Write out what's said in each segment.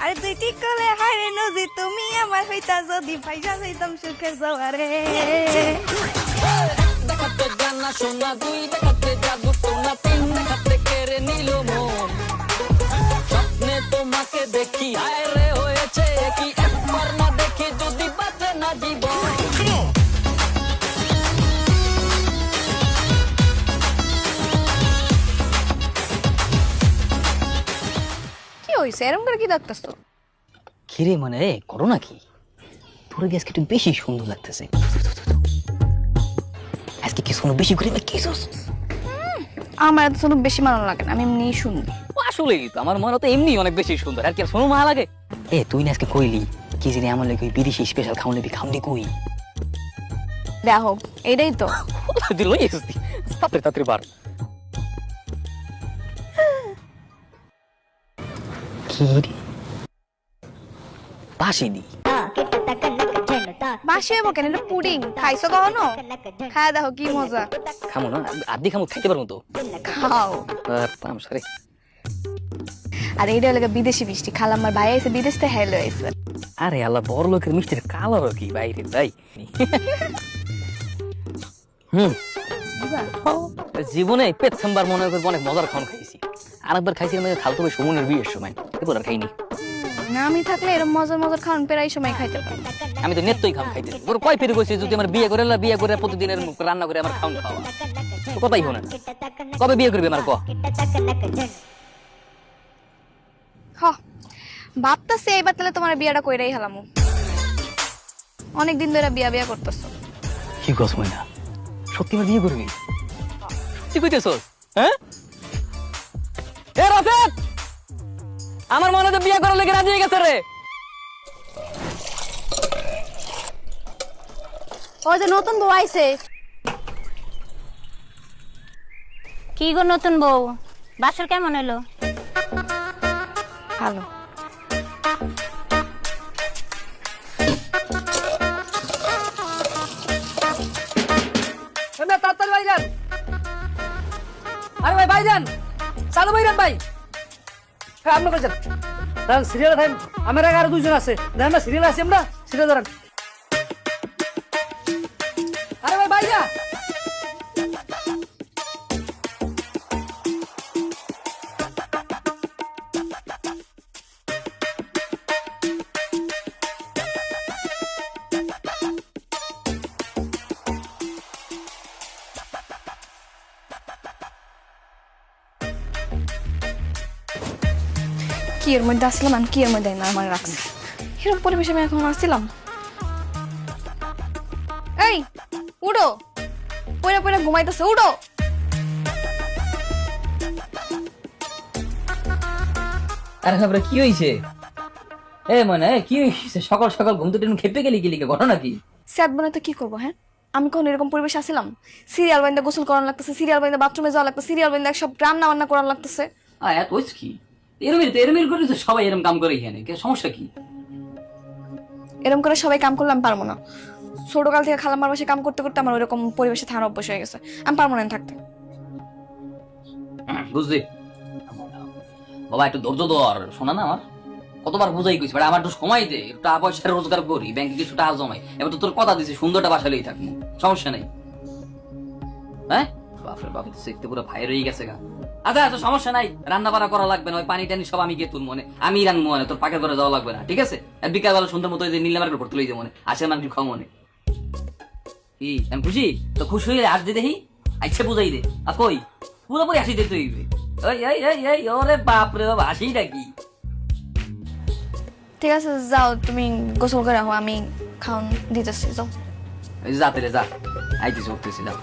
আরে তুই ঠিক করলে হারে নজি তুমি আমার হইতা যদি ভাইসা যাইতাম সুখের জোয়ারে। দেখাতে জানা শোনা দুই দেখাতে জাদু টোনা তিন দেখাতে কেড়ে নিল মন স্বপ্নে তোমাকে দেখি হায় রে হয়েছে কি একবার না দেখি যদি বাঁচে না জীবন। কি হইছে এরকম করে কি দেখতেছো? কিরে মানে রে করো নাকি তোর আজকে একটু বেশি সুন্দর লাগতেছে আজকে কি শোনো বেশি করে কি আমার এত শুনুক বেশি মানানো লাগে না, আমি এমনি শুনি। আসলেই তো আমার মনে তো এমনি অনেক বেশি সুন্দর আর কি আর শোনো মায়া লাগে। এ তুই না আজকে কইলি কি জানি আমার লাগে বিদেশি স্পেশাল খাওয়া নেবি খাওয়া কই দেখো এইটাই তো দিল এসছি তাড়াতাড়ি তাড়াতাড়ি বার কি রে বাসি দি বাসি হইব কেন? এটা পুডিং খাইছো কখনো? খায় দেখো কি মজা। খামো না আদি খামো খাইতে পারবো তো খাও। পাম সারে আর এইটা লাগে বিদেশি মিষ্টি, খালাম আমার ভাই আইছে বিদেশ থেকে হেলো আইছে। আরে আল্লাহ বড় লোকের মিষ্টির কালারও কি বাইরে তাই জীবনে প্রথমবার মনে করবো অনেক মজার খাওয়ান খাইছি আরেকবার খাইছি আমাদের খালতো ভাই সুমনের বিয়ের সময় এরপর আর খাইনি। না আমি থাকলে এরকম মজার মজার খাওয়ান প্রায় সময় খাইতে পারি। আমি তো নেত্রই খাম খাইতে ওর কয় ফেরে বসে যদি আমার বিয়ে করে প্রতিদিনের রান্না করে আমার খাওয়ান খাওয়া তো কথাই হো না কবে বিয়ে করবি আমার ক হ ভাবতাছি এইবার তাহলে তোমার বিয়াটা কইরাই হলাম। অনেকদিন ধরে বিয়া বিয়া করতেছো। কি কস ময়না সত্যি আমার বিয়ে করবি সত্যি কইতেছস হ্যাঁ এ রাফেদ আমার মনে তো বিয়ে করার লেগে রাজি হয়ে গেছে রে। ওই যে নতুন বউ আইছে। কি গো নতুন বউ, বাসর কেমন হলো? ভালো। তাড়াতাড়ি ভাইজান আরে ভাই ভাইজান চালু ভাইজান ভাই হ্যাঁ আপনি বলছেন দাঁড়ান সিরিয়ালে থাকেন আমার আগে আরো দুইজন আছে দেখেন না সিরিয়াল আছি আমরা সিরিয়াল দাঁড়ান আরে ভাই ভাইজা কি এর মধ্যে আসলাম আমি, কি এর মধ্যে না আমার রাখছি এরকম পরিবেশে আমি এখন আসছিলাম। এই উঠো, পয়রা পয়রা ঘুমাইতেছে, উঠো। আরে খবরে কি হইছে এ মানে কি হইছে সকাল সকাল ঘুম থেকে খেপে গেলি কি লিখে ঘটনা কি? স্যাদ বনে তো কি করবো? হ্যাঁ আমি কখন এরকম পরিবেশে আসছিলাম? সিরিয়াল বাইন্দা গোসল করানো লাগতেছে, সিরিয়াল বাইন্দা বাথরুমে যাওয়া লাগতেছে, সিরিয়াল বাইন্দা সব রান্না বান্না করানো লাগতেছে। এত হইছে কি এরমের করে তো সবাই এরম কাম করে এখানে সমস্যা কি? এরকম করে সবাই কাম করলে আমি পারবো না। ছোটকাল থেকে খালাম্মার বাসায় কাম করতে করতে আমার ওরকম পরিবেশে থাকার অভ্যাস হয়ে গেছে, আমি পারবো না থাকতে। বুঝলি বাবা একটু ধৈর্য ধর শোনা না আমার কতবার বুঝাই কইছি আমার একটু সময় দে একটু টাকা পয়সা রোজগার করি ব্যাংকে কিছু টাকা জমাই এবার তো তোর কথা দিছি সুন্দরটা বাসালেই থাকবো সমস্যা নেই। হ্যাঁ বাপরে বাপ দেখতে পুরো ফায়ার হয়ে গেছে গা। আচ্ছা আচ্ছা সমস্যা নাই রান্না বাড়া করা লাগবে না ওই পানি টানি সব আমি গিয়ে তুল মনে আমি রান্না মনে তোর পাকে করে যাওয়া লাগবে না ঠিক আছে। আর বিকালবেলা সুন্দর মতো নীল মার্কেট ভর্তি লই যাবো মনে আসে মাংস খাও মনে কি আমি খুশি তো খুশি হয়ে আস দে দেখি আচ্ছা বুঝাই দে আর কই পুরোপুরি হাসি দিতে হইবে ওই এই এই এই ওরে বাপ রে বাপ হাসিটা কি? ঠিক আছে যাও তুমি গোসল করে রাখো, আমি খাওন দিতেছি, যাও। যা তেলে যা আইতেছি উঠতেছি যা।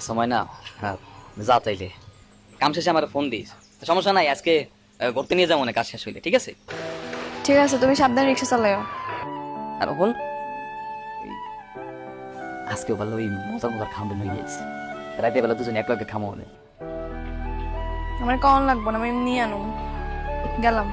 সময় না যা তাইলে কাম শেষে আমার ফোন দিস সমস্যা নাই আজকে ঘুরতে নিয়ে যাবো না কাজ শেষ হইলে ঠিক আছে। ঠিক আছে তুমি সাবধানে রিক্সা চালাও। আর হল আজকেও ভালো ওই মজার মজার খাওয়ানো হয়ে গেছে রাতে বেলা দুজন এক লগে খামো আমার কখন লাগবো না, আমি নিয়ে আনো, গেলাম।